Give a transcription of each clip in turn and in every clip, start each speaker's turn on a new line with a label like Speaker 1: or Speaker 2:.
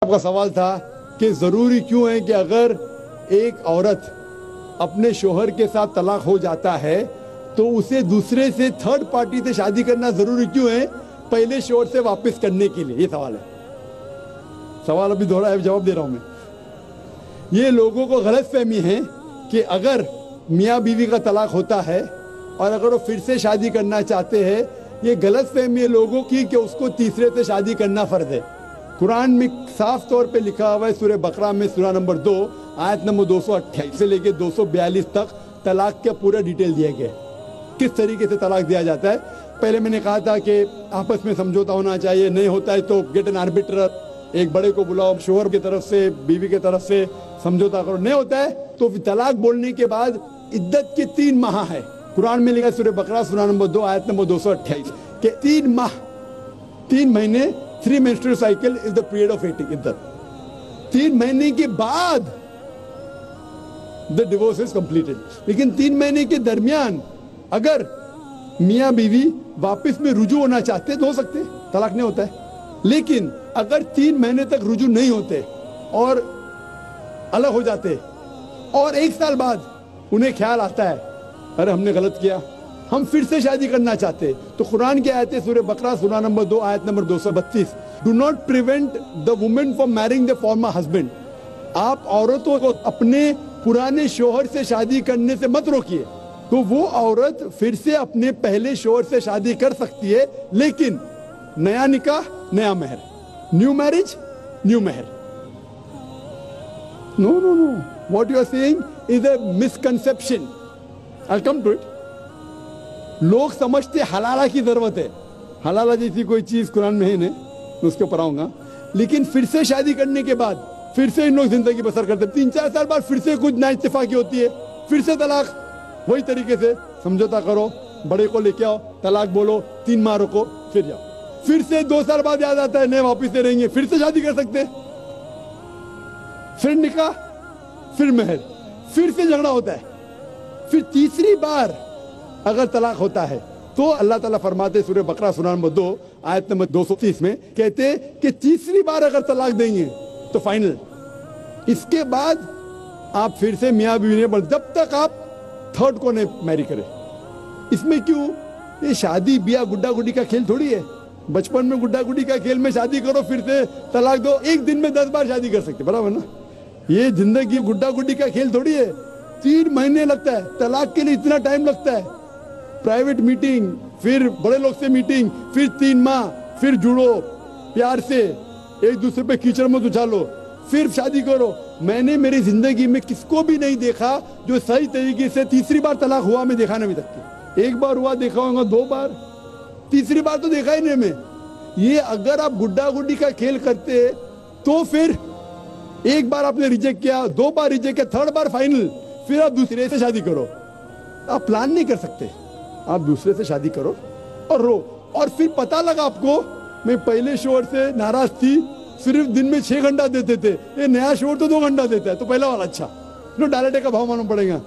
Speaker 1: आपका सवाल था कि ज़रूरी क्यों है कि अगर एक औरत अपने शोहर के साथ तलाक हो जाता है तो उसे दूसरे से, थर्ड पार्टी से शादी करना ज़रूरी क्यों है पहले शोहर से वापस करने के लिए? ये सवाल है। सवाल अभी दोहरा है, जवाब दे रहा हूं मैं। ये लोगों को गलत फहमी है कि अगर मियाँ बीवी का तलाक होता है और अगर वो फिर से शादी करना चाहते हैं, ये गलत फहमी है लोगों की कि उसको तीसरे से शादी करना फर्ज है। कुरान में साफ तौर पे लिखा हुआ है, सूरह बकरा में सूरा नंबर 2 आयत नंबर 228 से लेके 242 तक तलाक का पूरा डिटेल दिया गया है, किस तरीके से तलाक दिया जाता है। पहले मैंने कहा था कि आपस में समझौता होना चाहिए, नहीं होता है तो गेट एन आर्बिट्रर, एक बड़े को बुलाओ, शोहर की तरफ से बीवी की तरफ से समझौता करो। नहीं होता है तो तलाक बोलने के बाद इद्दत के 3 माह है। कुरान में लिखा सूरह बकरा सूरा नंबर 2 आयत नंबर 228 के 3 माह, 3 महीने, 3 menstrual cycle is the period of इद्दत। 3 महीने के बाद द डिवोर्स इज कंप्लीटेड। लेकिन 3 महीने के दरमियान अगर मियाँ बीवी वापस में रुजू होना चाहते तो हो सकते, तलाक नहीं होता है। लेकिन अगर 3 महीने तक रुजू नहीं होते और अलग हो जाते और 1 साल बाद उन्हें ख्याल आता है अरे हमने गलत किया, हम फिर से शादी करना चाहते, तो कुरान की आयत है सूरह बकरा सूरा नंबर 2 आयत number 232, do not prevent the women from marrying the former husband. आप औरतों को अपने पुराने शोहर से शादी करने से मत रोकिए। तो वो औरत फिर से अपने पहले शोहर से शादी कर सकती है, लेकिन नया निकाह नया महर, न्यू मैरिज न्यू महर। No no no, what you are saying is a misconception. I come to it. लोग समझते हलाला की जरूरत है, हलाला जैसी कोई चीज कुरान में है नहीं, मैं उसके ऊपर आऊंगा। लेकिन फिर से शादी करने के बाद फिर से इन लोग जिंदगी बसर करते, 3-4 साल बाद फिर से कुछ नाइत्तेफाकी होती है, फिर से तलाक। वही तरीके से समझौता करो, बड़े को लेके आओ, तलाक बोलो, 3 माह रुको, फिर जाओ, फिर से 2 साल बाद याद आता है नहीं वापिस से रहेंगे, फिर से शादी कर सकते, फिर निकाह, फिर महर, फिर से झगड़ा होता है। फिर तीसरी बार अगर तलाक होता है तो अल्लाह ताला फरमाते सूरह बकरा सूरा नंबर 2 आयत नंबर 230 में कहते कि तीसरी बार अगर तलाक देंगे तो फाइनल। इसके बाद आप फिर से मियाँ बीवी नहीं बन, जब तक आप थर्ड को नहीं मैरी करें। इसमें क्यों? ये शादी ब्याह गुड्डा गुड्डी का खेल थोड़ी है। बचपन में गुड्डा गुड्डी का खेल में शादी करो फिर से तलाक दो, एक दिन में 10 बार शादी कर सकते, बराबर ना? ये जिंदगी गुड्डा गुड्डी का खेल थोड़ी है। 3 महीने लगता है तलाक के लिए, इतना टाइम लगता है। प्राइवेट मीटिंग, फिर बड़े लोग से मीटिंग, फिर 3 माह, फिर जुड़ो प्यार से, एक दूसरे पे कीचड़ मत उछालो, फिर शादी करो। मैंने मेरी जिंदगी में किसको भी नहीं देखा जो सही तरीके से तीसरी बार तलाक हुआ, मैं देखा नहीं अभी तक। 1 बार हुआ देखा होगा, 2 बार, तीसरी बार तो देखा ही नहीं मैं। ये अगर आप गुड्डा गुड्डी का खेल करते तो फिर 1 बार आपने रिजेक्ट किया, 2 बार रिजेक्ट किया, 3rd बार फाइनल, फिर आप दूसरे से शादी करो। आप प्लान नहीं कर सकते, आप दूसरे से शादी करो और रो। और फिर पता लगा आपको मैं पहले शोहर से नाराज थी, सिर्फ दिन में 6 घंटा देते थे, ये नया शोहर तो 2 घंटा देता है, तो पहला वाला अच्छा। नो, दाल आटे का भाव मालूम पड़ेगा।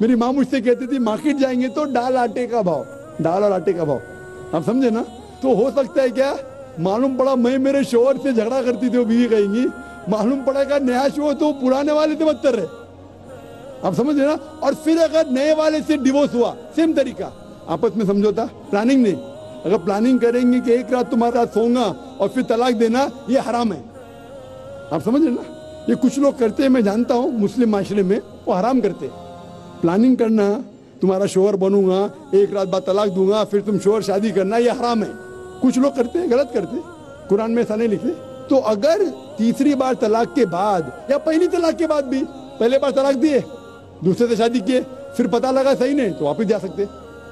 Speaker 1: मेरी माँ मुझसे कहती थी मार्केट जाएंगे तो दाल आटे का भाव, दाल और आटे का भाव, आप समझे ना? तो हो सकता है क्या, मालूम पड़ा मैं मेरे शोहर से झगड़ा करती थी, वो बीवी कहेंगी, मालूम पड़ेगा नया शोहर तो पुराने वाले से बदतर है, आप समझ रहे ना? और फिर अगर नए वाले से डिवोर्स हुआ, सेम तरीका, आपस में समझौता, प्लानिंग नहीं। अगर प्लानिंग करेंगे कि एक रात तुम्हारे साथ सोऊंगा और फिर तलाक देना, ये हराम है, आप समझ रहे ना? ये कुछ लोग करते हैं, मैं जानता हूँ मुस्लिम माशरे में, वो हराम करते हैं। प्लानिंग करना, तुम्हारा शोहर बनूंगा, एक रात बाद तलाक दूंगा, फिर तुम शोहर शादी करना, ये हराम है। कुछ लोग करते हैं, गलत करते हैं, कुरान में ऐसा नहीं लिखे। तो अगर तीसरी बार तलाक के बाद या पहली तलाक के बाद भी, पहले बार तलाक दिए, दूसरे से शादी किए, फिर पता लगा सही नहीं, तो वापिस जा सकते,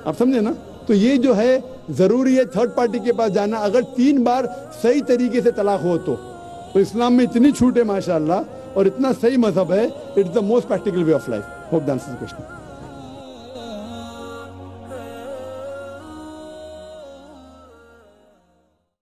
Speaker 1: आप समझे ना? तो ये जो है जरूरी है थर्ड पार्टी के पास जाना, अगर 3 बार सही तरीके से तलाक हो तो इस्लाम में इतनी छूट है माशाअल्लाह, और इतना सही मजहब है, it's the most practical way of life. Hope that answers the question.